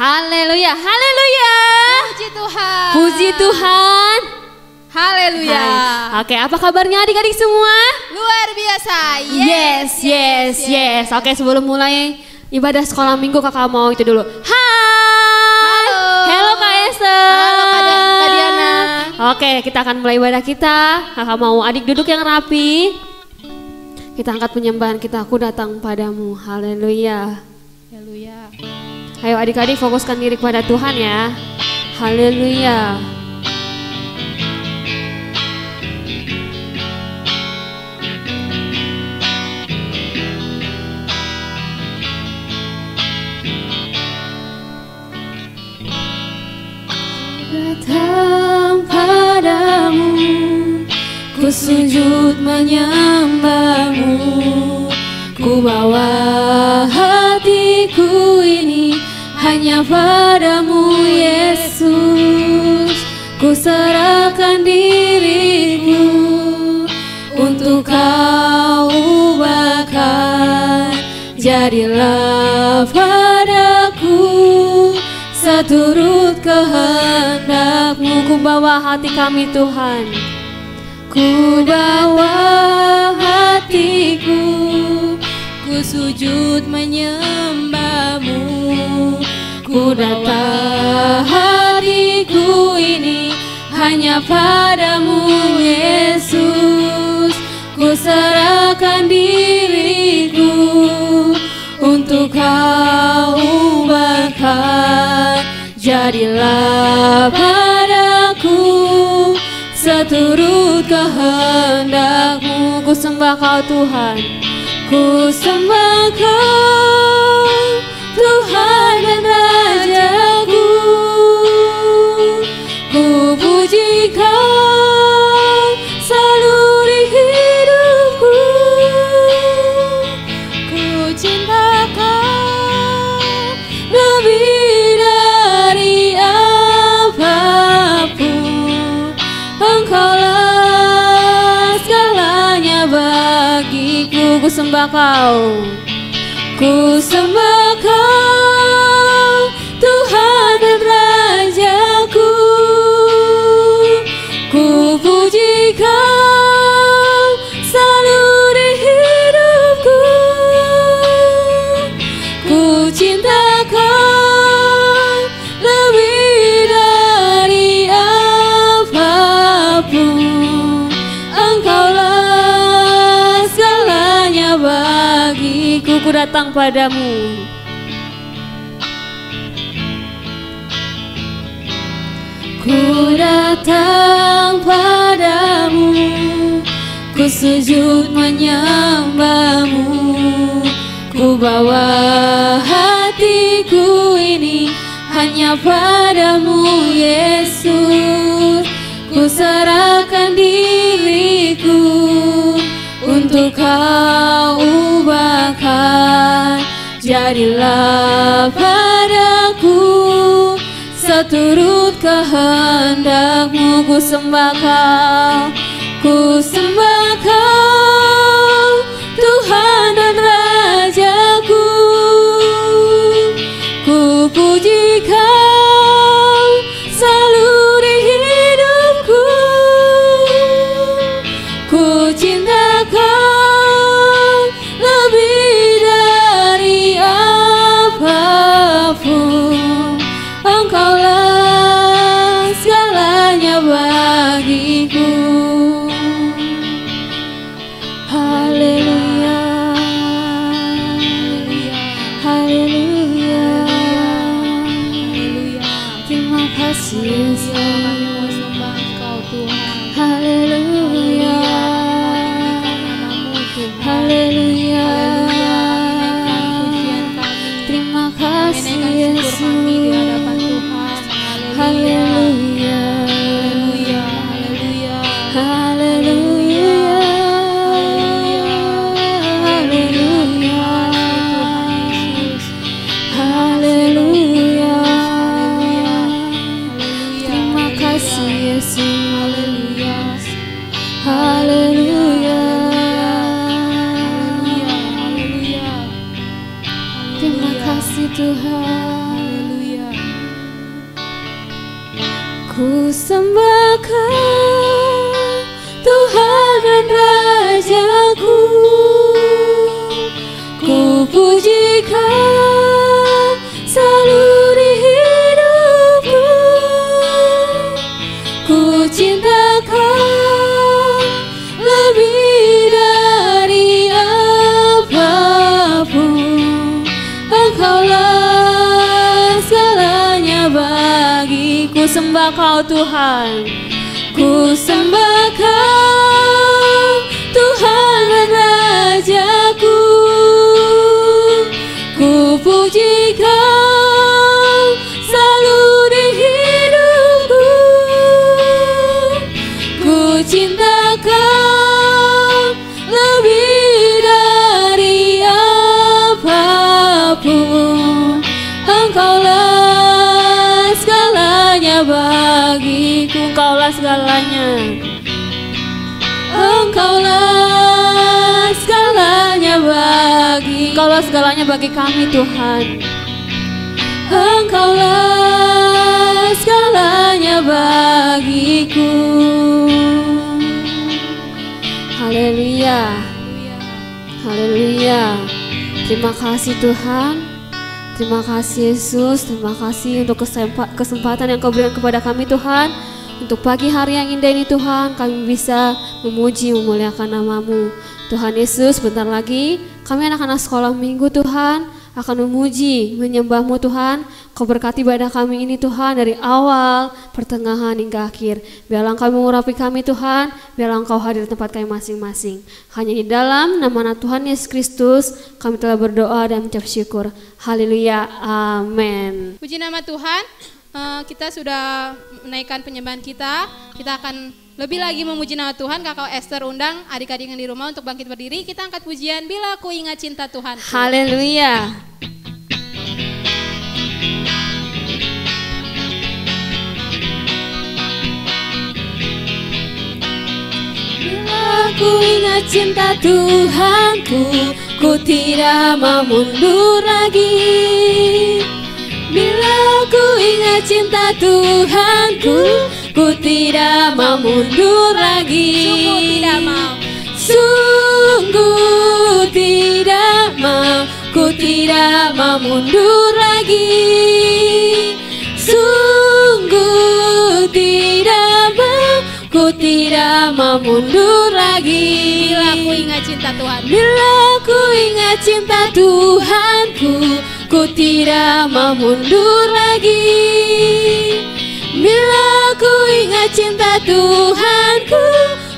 Haleluya, haleluya. Puji Tuhan. Puji Tuhan. Haleluya. Oke, apa kabarnya adik-adik semua? Luar biasa. Yes. Oke, sebelum mulai ibadah sekolah minggu kakak mau itu dulu. Hai. Halo Kak Esther. Halo Kak Diana. Oke, kita akan mulai ibadah kita. Kakak mau adik duduk yang rapi. Kita angkat penyembahan kita. Aku datang padamu. Haleluya. Haleluya. Ayo adik-adik fokuskan diri kepada Tuhan ya. Haleluya. Datang padamu, ku sujud menyembahmu, ku bawa hatiku ini hanya padamu Yesus. Ku serahkan diriku untuk kau ubahkan, jadilah padaku seturut kehendakmu. Ku bawa hati kami Tuhan, ku bawa hatiku, ku sujud menyembahmu, ku datang hatiku ini hanya padamu Yesus. Ku serahkan diriku untuk kau ubahkan, jadilah padaku seturut kehendakmu. Ku sembah kau Tuhan, ku sembah kau Tuhan dan Rajaku. Ku puji kau selalu di hidupku. Ku cinta kau lebih dari apapun. Engkaulah segalanya bagiku. Ku sembah kau, ku sembah kau Tuhan dan Rajaku. Ku puji kau selalu di hidupku. Ku cinta kau lebih dari apapun. Engkaulah segalanya bagiku. Ku datang padamu, ku datang padamu, ku sujud menyembahmu, ku bawa hatiku ini hanya padamu Yesus. Ku serahkan diriku untuk kau ubahkan, jadilah padaku seturut kehendakmu. Ku sembah kau, ku sembah kau Tuhan dan Rajaku. Ku puji kau selalu di hidupku. Ku cinta kau lebih dari apapun. Engkaulah segalanya bagiku. sembah Kau, Tuhan dan Rajaku. Ku puji Kau selalu di hidupku. Ku cinta Kau lebih dari apapun. Engkaulah segalanya bagiku. Sembah Kau Tuhan, ku sembah Kau, Tuhan dan Rajaku. Ku puji Kau selalu di hidupku. Ku cinta Kau lebih dari apapun. Engkaulah segalanya bagiku. Engkaulah segalanya. Engkaulah segalanya bagi. Engkaulah segalanya bagi kami Tuhan. Engkaulah segalanya bagiku. Haleluya. Haleluya. Terima kasih Tuhan. Terima kasih Yesus. Terima kasih untuk kesempatan yang Kau berikan kepada kami Tuhan. Untuk pagi hari yang indah ini Tuhan, kami bisa memuji, memuliakan nama-Mu. Tuhan Yesus, bentar lagi kami anak-anak sekolah minggu Tuhan akan memuji, menyembah-Mu Tuhan. Kau berkati ibadah kami ini Tuhan dari awal, pertengahan hingga akhir. Biarlah Engkau mengurapi kami Tuhan, biarlah Engkau hadir di tempat kami masing-masing. Hanya di dalam nama Tuhan Yesus Kristus kami telah berdoa dan mengucap syukur. Haleluya, amin. Puji nama Tuhan. Kita sudah menaikkan penyembahan kita. Kita akan lebih lagi memuji nama Tuhan. Kakak Esther undang adik-adik yang di rumah untuk bangkit berdiri. Kita angkat pujian Bila Ku Ingat Cinta Tuhan. Haleluya. Bila ku ingat cinta Tuhanku, ku tidak mau mundur lagi. Bila ku ingat cinta Tuhanku, ku tidak mau mundur lagi. Sungguh tidak mau, ku tidak mau mundur lagi. Sungguh tidak mau, ku tidak mau mundur lagi. Bila ku ingat cinta Tuhan. Bila ku ingat cinta Tuhanku, ku tidak mau mundur lagi. Bila ku ingat cinta Tuhanku,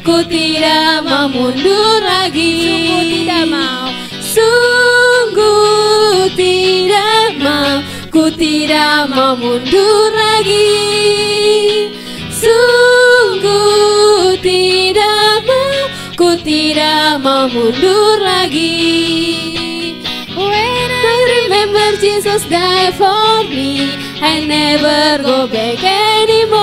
ku tidak mau mundur lagi. Sungguh tidak mau. Sungguh tidak mau, ku tidak mau mundur lagi. Sungguh tidak mau, ku tidak mau mundur lagi. When I remember Jesus died for me, I never go back anymore.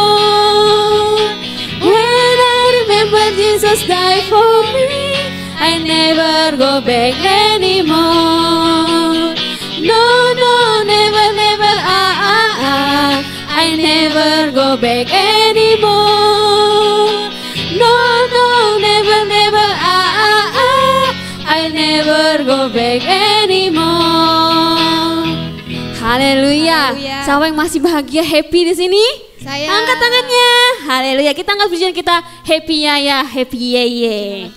When I remember Jesus died for me, I never go back anymore. No, no, never, never, I never go back anymore. No, no, never, never, I never go back anymore. Haleluya. Siapa yang masih bahagia, happy di sini? Saya. Angkat tangannya. Haleluya. Kita angkat pujian kita, happy ya, happy ye.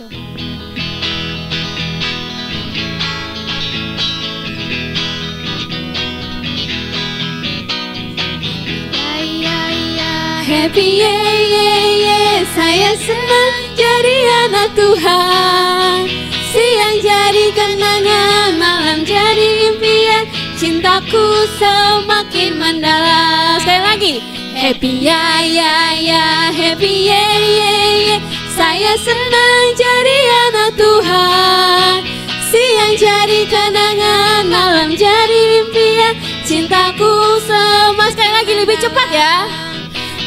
Happy ye, saya senang jadi anak Tuhan. Siang jadi kenangan, malam jadi impian. Cintaku semakin mendalam. Sekali lagi. Happy ya, happy ye. Saya senang jadi anak Tuhan. Siang jadi kenangan, malam jadi impian. Cintaku semakin. Sekali lagi lebih cepat ya.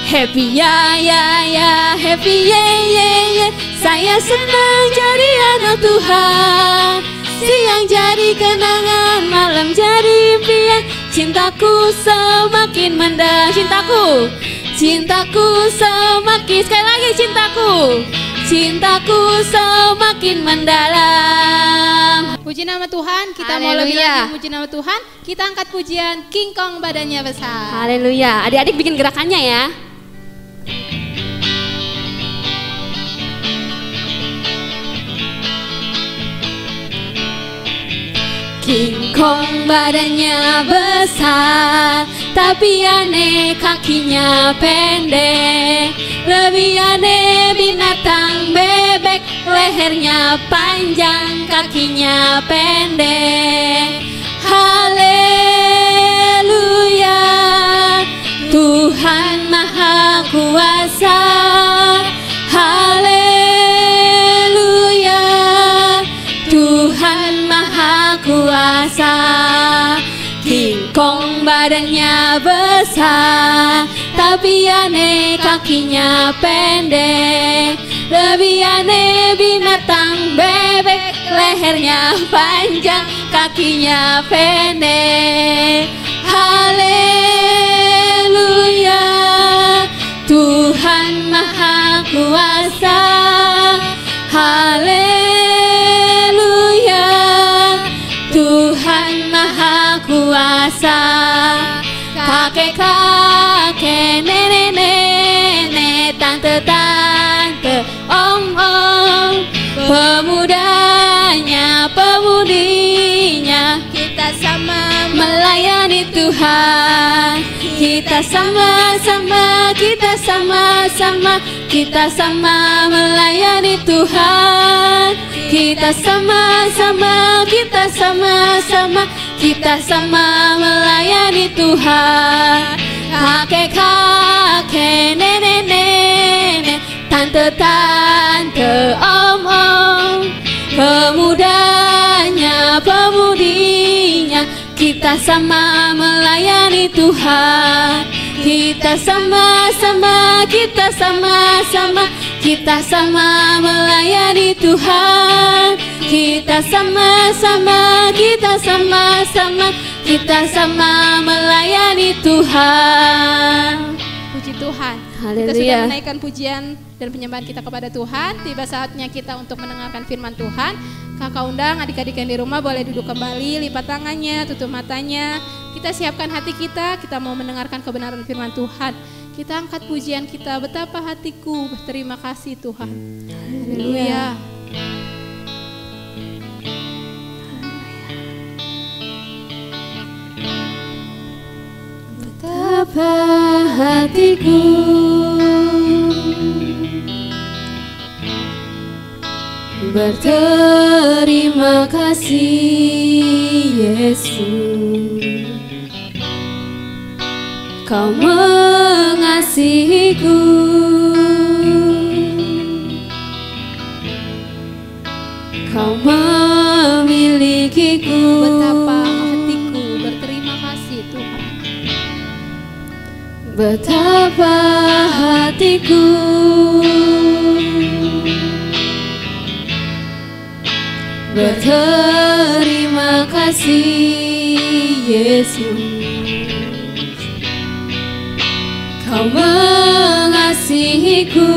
Happy ya, happy ye. Saya senang jadi anak Tuhan. Siang jadi kenangan, malam jadi impian. Cintaku semakin mendalam. Cintaku cintaku semakin, sekali lagi cintaku semakin mendalam. Puji nama Tuhan, kita mau lebih lagi puji nama Tuhan. Kita angkat pujian King Kong badannya besar. Haleluya. Adik-adik bikin gerakannya ya. King Kong badannya besar, tapi aneh kakinya pendek. Lebih aneh binatang bebek, lehernya panjang, kakinya pendek. Haleluya, Tuhan Maha Kuasa. Haleluya, Tuhan Maha Kuasa. King Kong badannya besar, tapi aneh kakinya pendek. Lebih aneh binatang bebek, lehernya panjang, kakinya pendek. Haleluya, Tuhan Maha Kuasa. Haleluya, Tuhan Maha Kuasa. Kakek-kakek, nenek-nenek, tante-tante, om-om, pemudanya, pemudinya, kita sama melayani Tuhan. Kita sama-sama, kita sama-sama, kita sama melayani Tuhan. Kita sama-sama, kita sama-sama, kita sama melayani Tuhan. Kakek-kakek, nenek-nenek, tante-tante, om-om, pemudanya, pemudinya, kita sama melayani Tuhan. Kita sama-sama, kita sama-sama, kita sama melayani Tuhan. Kita sama-sama, kita sama-sama, kita sama melayani Tuhan. Puji Tuhan. Haleluya. Kita sudah menaikkan pujian dan penyembahan kita kepada Tuhan. Tiba saatnya kita untuk mendengarkan firman Tuhan. Kakak undang adik-adik yang di rumah boleh duduk kembali, lipat tangannya, tutup matanya. Kita siapkan hati kita mau mendengarkan kebenaran firman Tuhan. Kita angkat pujian kita, betapa hatiku berterima kasih Tuhan. Haleluya. Betapa hatiku berterima kasih Yesus, Kau mengasihiku. Kau memilikiku. Betapa hatiku berterima kasih Tuhan. Betapa hatiku berterima kasih Yesus, Kau mengasihiku.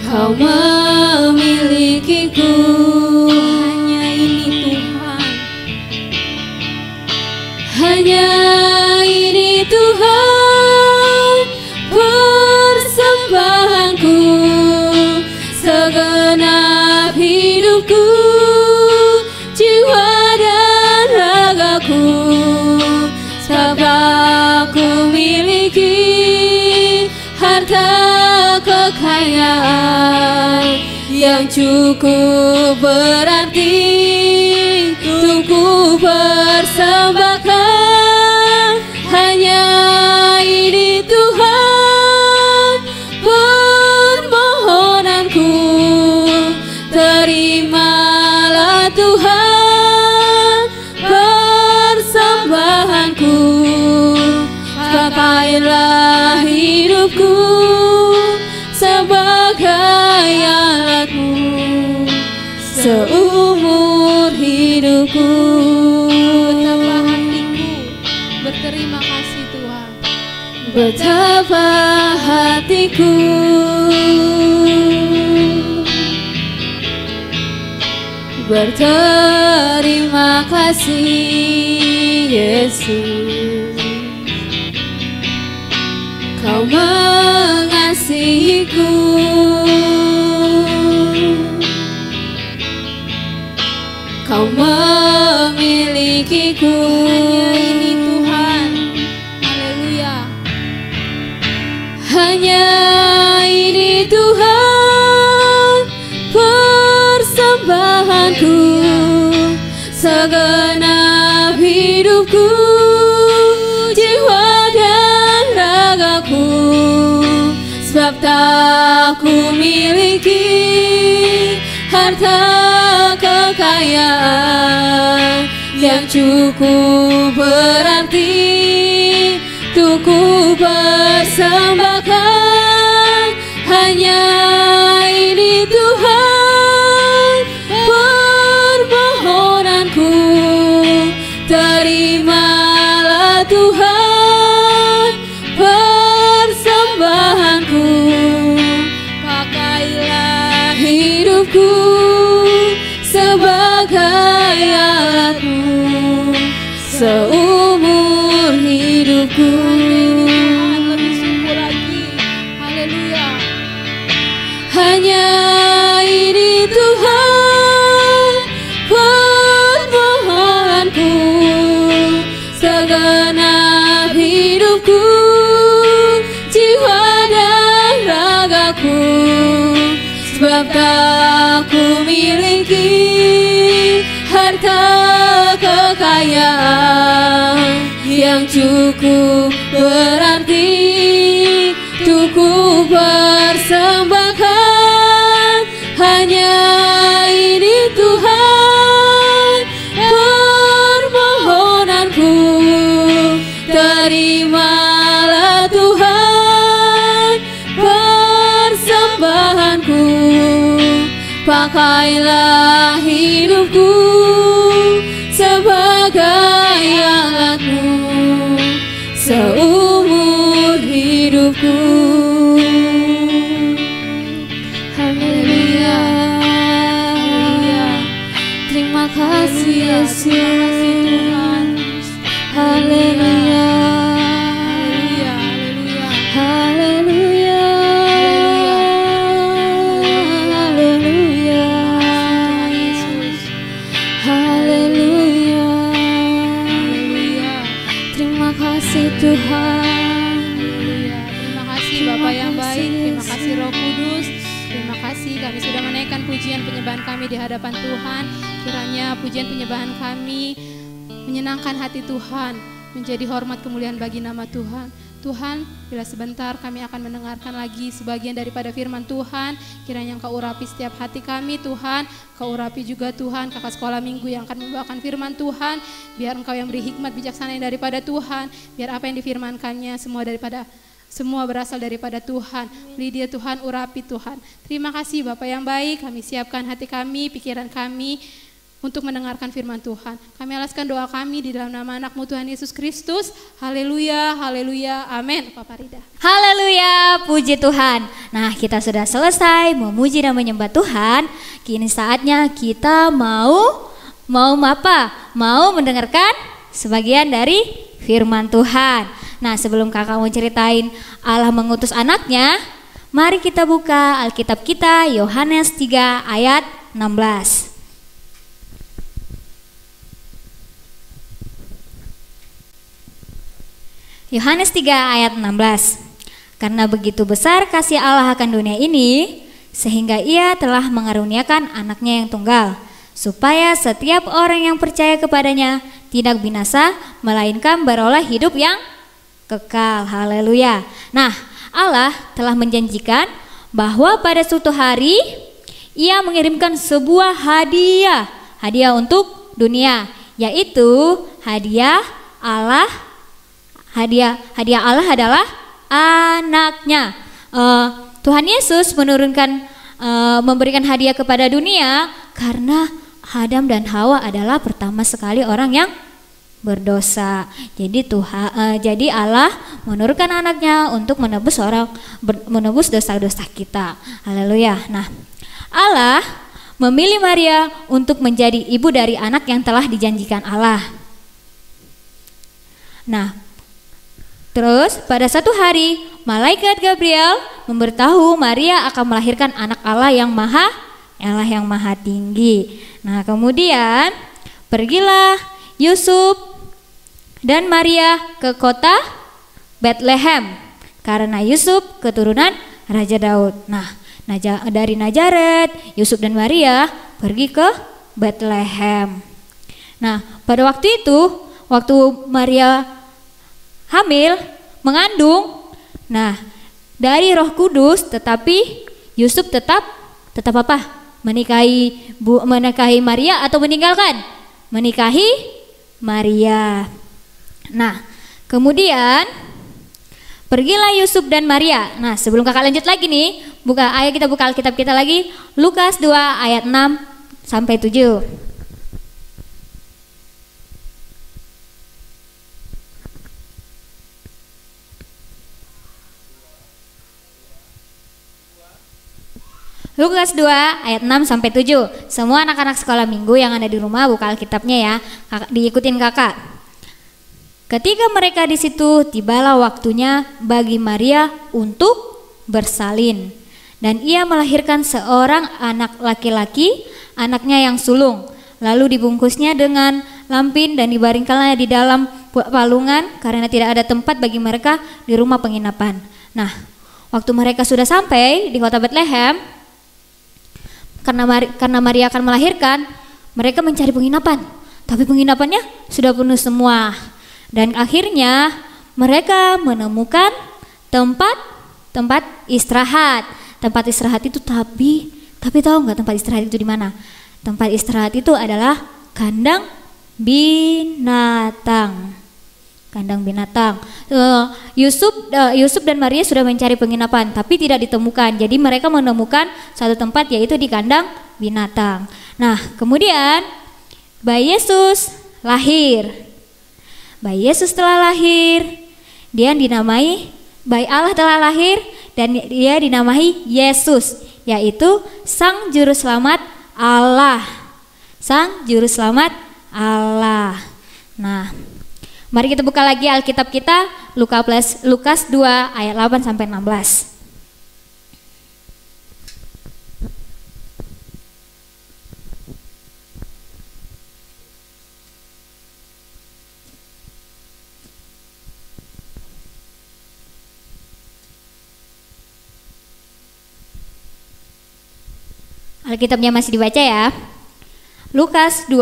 Kau memilikiku. Hanya ini Tuhan. Hanya ini Tuhan persembahanku, segenap hidupku, jiwa dan ragaku, sebab ku miliki harta kekayaan yang cukup berarti untuk ku persembahkan. Hanya ini Tuhan permohonanku, terimalah Tuhan persembahanku, pakailah hidupku sebagai alatmu seumur hidupku. Betapa hatiku betapa hatiku berterima kasih Yesus, Kau mengasihiku, Kau memilikiku. Hanya ini Tuhan, haleluya. Hanya ini Tuhan persembahanku, segenap hidupku, jiwa dan ragaku, sebab tak ku miliki harta kekayaan yang cukup berarti untuk ku persembahkan. Hanya ini Tuhan permohonanku, terimalah Tuhan persembahanku, pakailah hidupku sebagai alatmu seumur hidupku. Lebih sungguh lagi, haleluya. Hanya ini Tuhan permohonanku, segenap hidupku, jiwa dan ragaku, sebab tak ku miliki harta kekayaan yang cukup berarti untuk ku persembahkan. Hanya ini Tuhan permohonanku, terimalah Tuhan persembahanku, pakailah hidupku sebagai alatmu seumur hidupku. Haleluya, terima kasih Yesus. Haleluya, haleluya, haleluya, haleluya, terima kasih Tuhan. Terima kasih Bapa yang baik, terima kasih Roh Kudus. Terima kasih kami sudah menaikkan pujian penyembahan kami di hadapan Tuhan. Kiranya pujian penyembahan kami menyenangkan hati Tuhan, menjadi hormat kemuliaan bagi nama Tuhan. Tuhan, bila sebentar kami akan mendengarkan lagi sebagian daripada firman Tuhan, kiranya Engkau urapi setiap hati kami Tuhan. Kau urapi juga Tuhan kakak sekolah minggu yang akan membawakan firman Tuhan. Biar Engkau yang beri hikmat bijaksana yang daripada Tuhan. Biar apa yang difirmankannya semua berasal daripada Tuhan. Beri dia Tuhan, urapi Tuhan. Terima kasih Bapak yang baik, kami siapkan hati kami, pikiran kami untuk mendengarkan firman Tuhan. Kami alaskan doa kami di dalam nama anak-Mu Tuhan Yesus Kristus. Haleluya, haleluya, amin. Papa Rida. Haleluya, puji Tuhan. Nah, kita sudah selesai memuji dan menyembah Tuhan. Kini saatnya kita mau apa? Mau mendengarkan sebagian dari firman Tuhan. Nah, sebelum kakak mau ceritain Allah mengutus anaknya, mari kita buka Alkitab kita, Yohanes 3 ayat 16. Yohanes 3 ayat 16. Karena begitu besar kasih Allah akan dunia ini, sehingga ia telah mengaruniakan anaknya yang tunggal, supaya setiap orang yang percaya kepadanya tidak binasa, melainkan beroleh hidup yang kekal. Haleluya. Nah, Allah telah menjanjikan bahwa pada suatu hari ia mengirimkan sebuah hadiah untuk dunia, yaitu hadiah Allah adalah anaknya. Tuhan Yesus memberikan hadiah kepada dunia karena Adam dan Hawa adalah pertama sekali orang yang berdosa. Jadi Allah menurunkan anaknya untuk menebus dosa-dosa kita. Haleluya. Nah, Allah memilih Maria untuk menjadi ibu dari anak yang telah dijanjikan Allah. Nah, terus pada satu hari malaikat Gabriel memberitahu Maria akan melahirkan anak Allah yang maha tinggi. Nah, kemudian pergilah Yusuf dan Maria ke kota Bethlehem karena Yusuf keturunan Raja Daud. Nah, dari Nazaret, Yusuf dan Maria pergi ke Bethlehem. Nah, pada waktu itu, waktu Maria hamil, mengandung, nah dari Roh Kudus, tetapi Yusuf tetap apa? Menikahi Maria atau meninggalkan? Menikahi Maria. Nah, kemudian pergilah Yusuf dan Maria. Nah, sebelum kakak lanjut lagi nih, kita buka Alkitab kita lagi, Lukas 2 ayat 6 sampai 7. Lukas 2 ayat 6 sampai 7. Semua anak-anak sekolah minggu yang ada di rumah buka Alkitabnya ya. Diikutin kakak. Ketika mereka di situ, tibalah waktunya bagi Maria untuk bersalin. Dan ia melahirkan seorang anak laki-laki, anaknya yang sulung. Lalu dibungkusnya dengan lampin dan dibaringkannya di dalam palungan karena tidak ada tempat bagi mereka di rumah penginapan. Nah, waktu mereka sudah sampai di kota Bethlehem, karena Maria akan melahirkan, mereka mencari penginapan. Tapi penginapannya sudah penuh semua. Dan akhirnya mereka menemukan tempat istirahat. Tempat istirahat itu tapi tahu nggak tempat istirahat itu di mana? Tempat istirahat itu adalah kandang binatang. Kandang binatang. Yusuf dan Maria sudah mencari penginapan tapi tidak ditemukan. Jadi mereka menemukan satu tempat yaitu di kandang binatang. Nah, kemudian bayi Yesus lahir. Bayi Yesus telah lahir, bayi Allah telah lahir dan dia dinamai Yesus, yaitu Sang Juru Selamat Allah. Sang Juru Selamat Allah. Nah, mari kita buka lagi Alkitab kita, Lukas 2 ayat 8 sampai 16. Alkitabnya masih dibaca ya. Lukas 2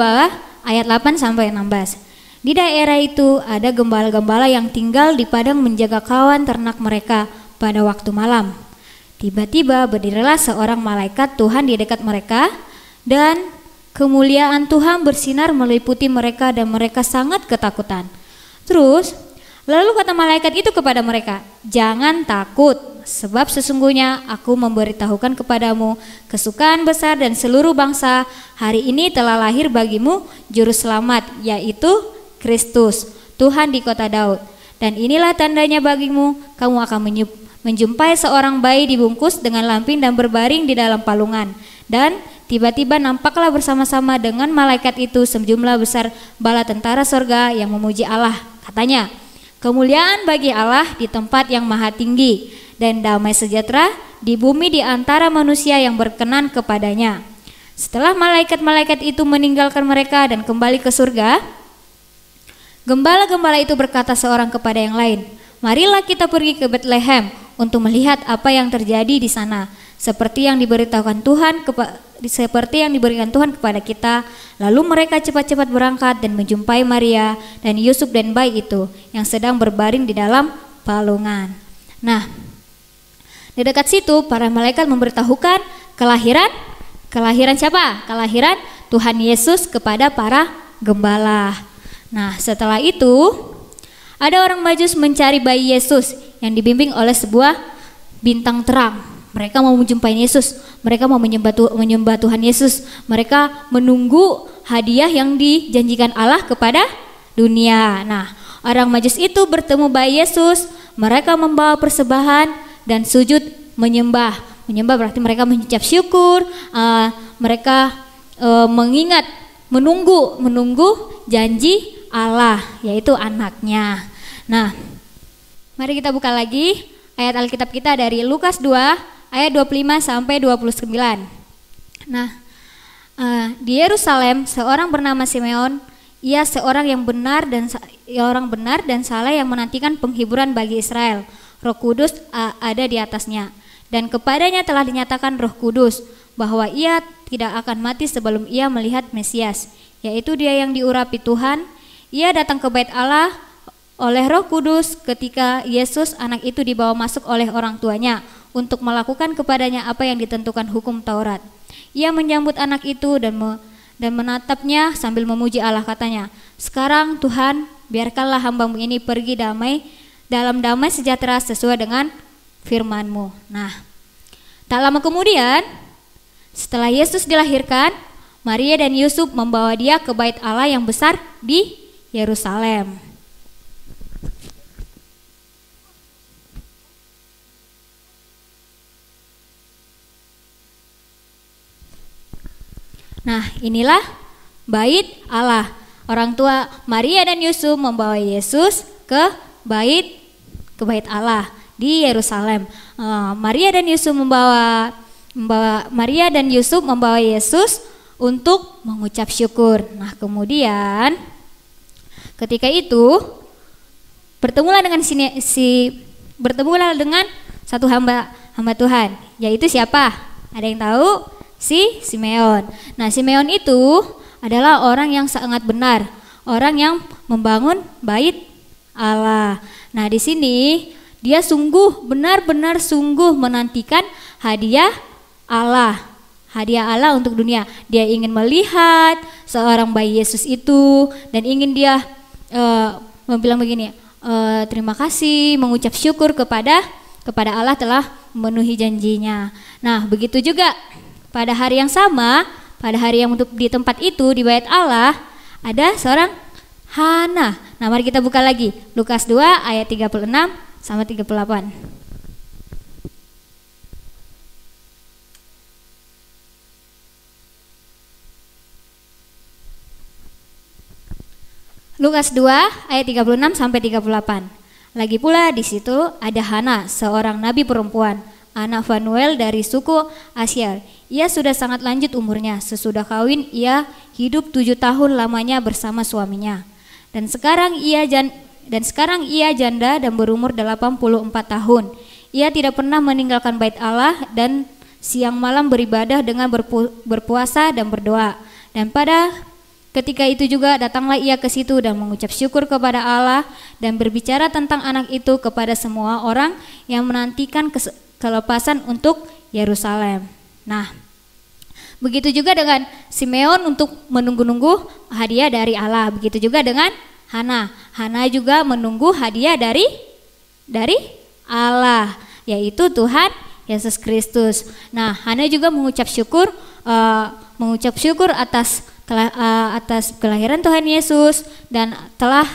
ayat 8 sampai 16. Di daerah itu ada gembala-gembala yang tinggal di padang menjaga kawan ternak mereka pada waktu malam. Tiba-tiba berdirilah seorang malaikat Tuhan di dekat mereka dan kemuliaan Tuhan bersinar meliputi mereka dan mereka sangat ketakutan. Terus lalu kata malaikat itu kepada mereka, "Jangan takut, sebab sesungguhnya aku memberitahukan kepadamu kesukaan besar dan seluruh bangsa. Hari ini telah lahir bagimu Juru Selamat, yaitu Kristus, Tuhan di kota Daud. Dan inilah tandanya bagimu, kamu akan menjumpai seorang bayi dibungkus dengan lampin dan berbaring di dalam palungan." Dan tiba-tiba nampaklah bersama-sama dengan malaikat itu sejumlah besar bala tentara sorga yang memuji Allah. Katanya, "Kemuliaan bagi Allah di tempat yang maha tinggi, dan damai sejahtera di bumi di antara manusia yang berkenan kepadanya." Setelah malaikat-malaikat itu meninggalkan mereka dan kembali ke surga, gembala-gembala itu berkata seorang kepada yang lain, "Marilah kita pergi ke Bethlehem untuk melihat apa yang terjadi di sana, seperti yang diberikan Tuhan kepada kita." Lalu mereka cepat-cepat berangkat dan menjumpai Maria dan Yusuf dan bayi itu yang sedang berbaring di dalam palungan. Nah, di dekat situ para malaikat memberitahukan kelahiran siapa? Kelahiran Tuhan Yesus kepada para gembala. Nah, setelah itu ada orang Majus mencari bayi Yesus yang dibimbing oleh sebuah bintang terang. Mereka mau menjumpai Yesus, mereka mau menyembah Tuhan Yesus. Mereka menunggu hadiah yang dijanjikan Allah kepada dunia. Nah, orang Majus itu bertemu bayi Yesus, mereka membawa persembahan dan sujud menyembah. Menyembah berarti mereka mengucap syukur, mereka mengingat, menunggu janji Allah, yaitu anaknya. Nah, mari kita buka lagi ayat Alkitab kita dari Lukas 2 ayat 25 sampai 29. Nah, di Yerusalem seorang bernama Simeon, ia seorang yang benar dan saleh yang menantikan penghiburan bagi Israel. Roh Kudus ada di atasnya, dan kepadanya telah dinyatakan Roh Kudus bahwa ia tidak akan mati sebelum ia melihat Mesias, yaitu dia yang diurapi Tuhan. Ia datang ke bait Allah oleh Roh Kudus ketika Yesus anak itu dibawa masuk oleh orang tuanya untuk melakukan kepadanya apa yang ditentukan hukum Taurat. Ia menyambut anak itu dan menatapnya sambil memuji Allah, katanya, "Sekarang Tuhan, biarkanlah hamba-Mu ini pergi dalam damai sejahtera sesuai dengan firman-Mu." Nah, tak lama kemudian setelah Yesus dilahirkan, Maria dan Yusuf membawa dia ke bait Allah yang besar di Yerusalem. Nah, inilah bait Allah. Orang tua Maria dan Yusuf membawa Yesus ke bait Allah di Yerusalem. Maria dan Yusuf membawa Yesus untuk mengucap syukur. Nah, kemudian ketika itu bertemulah dengan satu hamba Tuhan, yaitu siapa? Ada yang tahu? Si Simeon. Nah, Simeon itu adalah orang yang sangat benar, orang yang membangun bait Allah. Nah, di sini dia benar-benar menantikan hadiah Allah untuk dunia. Dia ingin melihat seorang bayi Yesus itu dan ingin dia bilang begini, terima kasih, mengucap syukur kepada Allah telah memenuhi janjinya. Nah, begitu juga pada hari yang sama, pada hari yang di tempat itu di bait Allah ada seorang Hana. Nah, mari kita buka lagi Lukas 2 ayat 36 sampai 38. Lukas 2 ayat 36 sampai 38. Lagi pula di situ ada Hana, seorang nabi perempuan, anak Fanuel dari suku Asyar. Ia sudah sangat lanjut umurnya. Sesudah kawin ia hidup 7 tahun lamanya bersama suaminya. Dan sekarang ia janda dan berumur 84 tahun. Ia tidak pernah meninggalkan bait Allah dan siang malam beribadah dengan berpuasa dan berdoa. Dan pada ketika itu juga datanglah ia ke situ dan mengucap syukur kepada Allah dan berbicara tentang anak itu kepada semua orang yang menantikan kelepasan untuk Yerusalem. Nah, begitu juga dengan Simeon untuk menunggu-nunggu hadiah dari Allah. Begitu juga dengan Hana. Hana juga menunggu hadiah dari Allah, yaitu Tuhan Yesus Kristus. Nah, Hana juga mengucap syukur atas kelahiran Tuhan Yesus dan Allah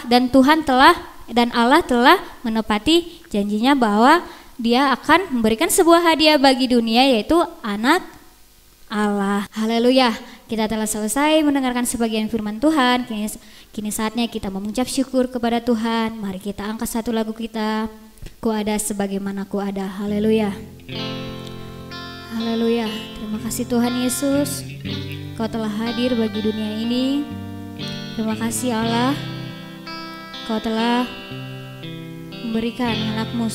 telah menepati janjinya bahwa Dia akan memberikan sebuah hadiah bagi dunia, yaitu anak Allah. Haleluya. Kita telah selesai mendengarkan sebagian firman Tuhan. Kini saatnya kita mengucap syukur kepada Tuhan. Mari kita angkat satu lagu kita, Ku Ada Sebagaimana Ku Ada. Haleluya. Haleluya. Terima kasih Tuhan Yesus, Kau telah hadir bagi dunia ini. Terima kasih Allah, Kau telah memberikan anak-Mu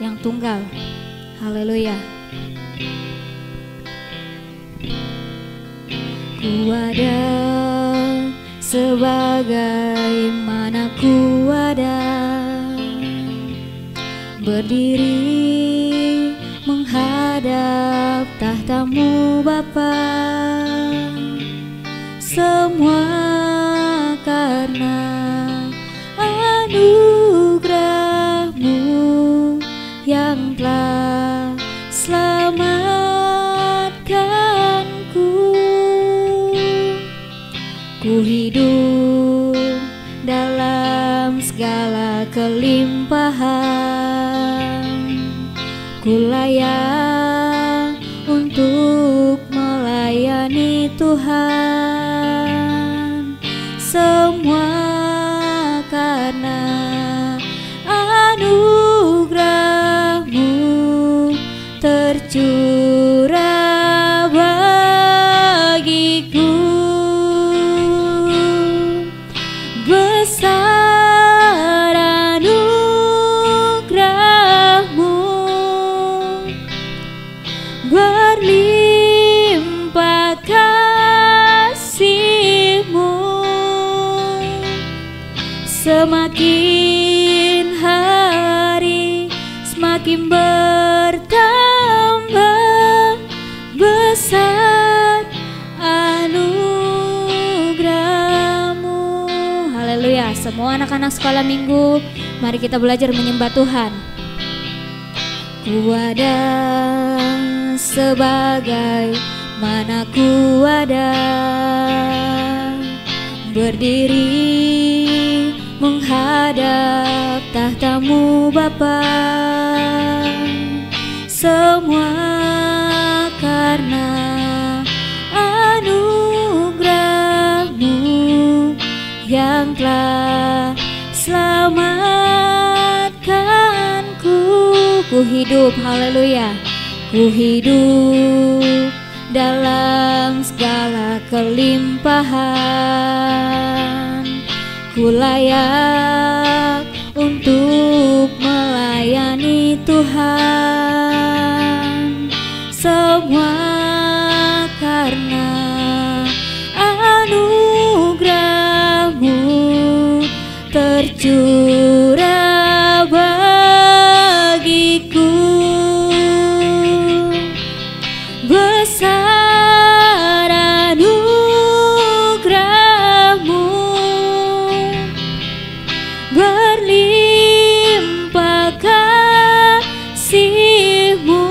yang tunggal. Haleluya. Ku ada sebagaimana ku ada, berdiri menghadap tahta-Mu Bapa. Semua karena anugerah-Mu yang telah selamatkanku. Ku hidup dalam melayani Tuhan. Semua karena anugerah-Mu tercurah bagiku. Besar anugerah-Mu, berlimpah kasih-Mu, semakin hari semakin bertambah besar anugerah-Mu. Haleluya. Semua anak-anak sekolah minggu, mari kita belajar menyembah Tuhan. Ku ada sebagai mana ku ada, berdiri menghadap tahta-Mu Bapa. Semua karena anugerah-Mu yang telah selamatkanku. Ku hidup, haleluya, ku hidup dalam segala kelimpahan. Ku layak untuk melayani Tuhan. Semua karena anugerah-Mu tercurah bagiku. Besar anugerah-Mu, berlimpah kasih-Mu,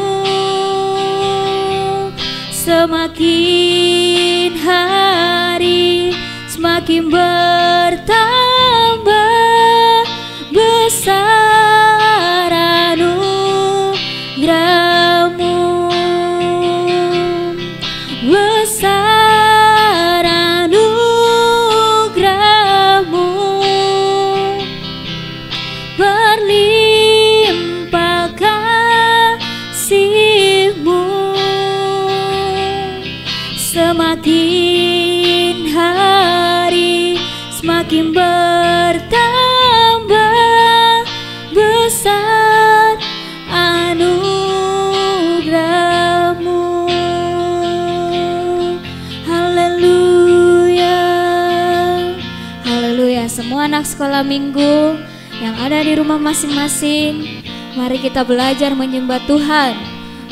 semakin hari semakin bertambah besar anugerah-Mu. Besar anugerah-Mu, berlimpah kasih-Mu, semakin hari semakin bertambah besar anugerah-Mu. Haleluya, haleluya. Semua anak sekolah minggu yang ada di rumah masing-masing, mari kita belajar menyembah Tuhan,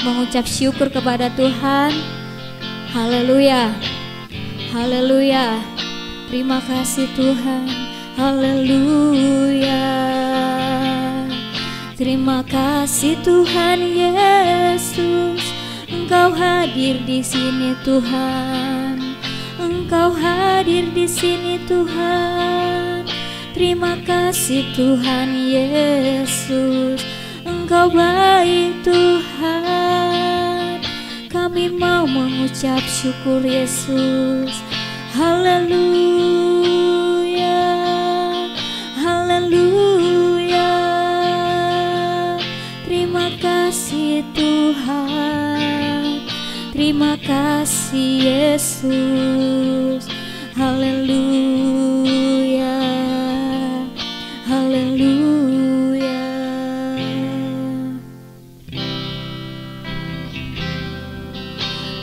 mengucap syukur kepada Tuhan. Haleluya, haleluya. Terima kasih Tuhan. Haleluya. Terima kasih Tuhan Yesus, Engkau hadir di sini Tuhan. Engkau hadir di sini Tuhan. Terima kasih Tuhan Yesus, Engkau baik Tuhan. Kami mau mengucap syukur Yesus. Haleluya, haleluya. Terima kasih Tuhan, terima kasih Yesus. Haleluya, haleluya.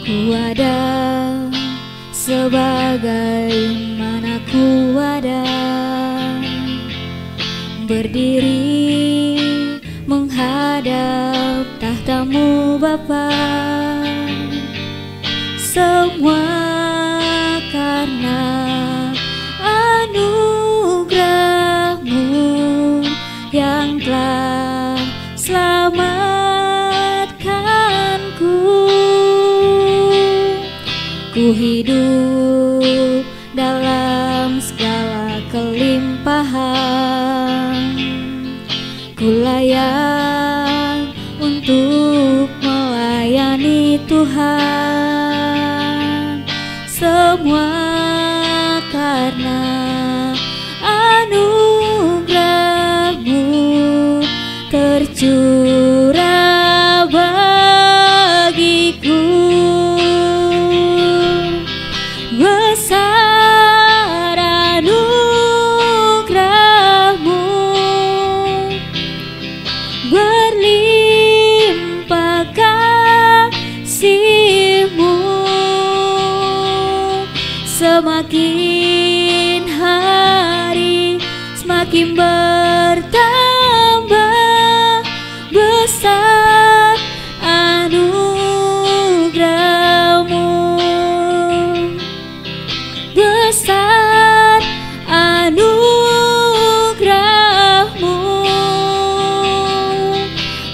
Ku ada sebagaimana ku ada, berdiri menghadap tahta-Mu Bapa. Semua karena anugerah-Mu yang telah selamatkanku. Ku hidup dalam segala kelimpahan. Ku layak untuk melayani Tuhan. semua karena anugerah-Mu tercurah bagiku. Besar anugerah-Mu, berlimpah kasih-Mu, semakin hari semakin bertambah besar anugerah-Mu, besar anugerah-Mu,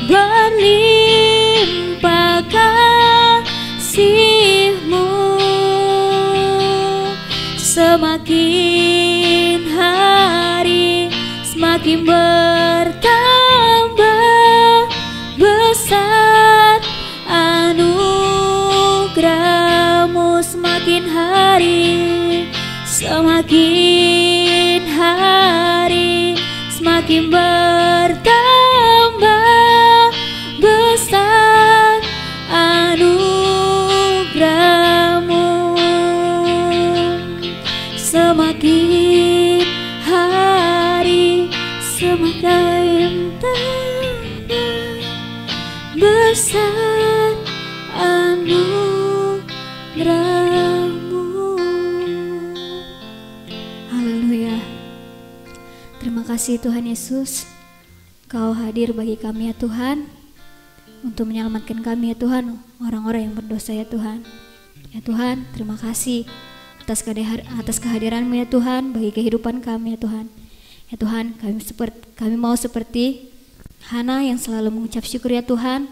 berlimpah kasih-Mu, semakin hari semakin bertambah besar anugerah-Mu, semakin hari semakin hari semakin bertambah besar anugerah-Mu, semakin hari semakin tambah besar anugerah-Mu. Haleluya. Terima kasih Tuhan Yesus, Kau hadir bagi kami ya Tuhan, untuk menyelamatkan kami ya Tuhan, orang-orang yang berdosa ya Tuhan. Ya Tuhan, terima kasih atas kehadiran-Mu ya Tuhan bagi kehidupan kami ya Tuhan. Ya Tuhan, kami mau seperti Hana yang selalu mengucap syukur ya Tuhan.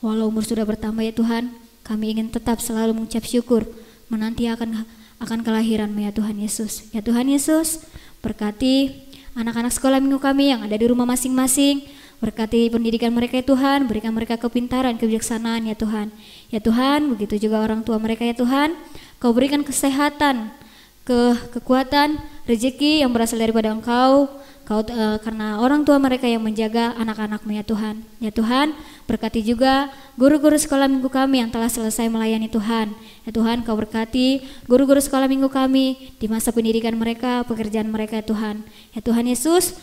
Walau umur sudah bertambah ya Tuhan, kami ingin tetap selalu mengucap syukur menanti akan kelahiran-Mu ya Tuhan Yesus. Ya Tuhan Yesus, berkati anak-anak sekolah minggu kami yang ada di rumah masing-masing. Berkati pendidikan mereka ya Tuhan, berikan mereka kepintaran, kebijaksanaan ya Tuhan. Ya Tuhan, begitu juga orang tua mereka ya Tuhan. Kau berikan kesehatan, kekuatan, rezeki yang berasal daripada Engkau. Karena orang tua mereka yang menjaga anak-anak-Mu ya Tuhan. Ya Tuhan, berkati juga guru-guru sekolah minggu kami yang telah selesai melayani Tuhan. Ya Tuhan, Kau berkati guru-guru sekolah minggu kami di masa pendidikan mereka, pekerjaan mereka ya Tuhan. Ya Tuhan Yesus,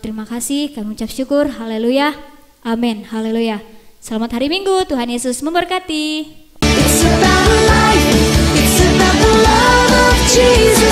terima kasih, kami ucap syukur. Haleluya, amin, haleluya. Selamat hari Minggu, Tuhan Yesus memberkati. It's about life, it's about the love of Jesus.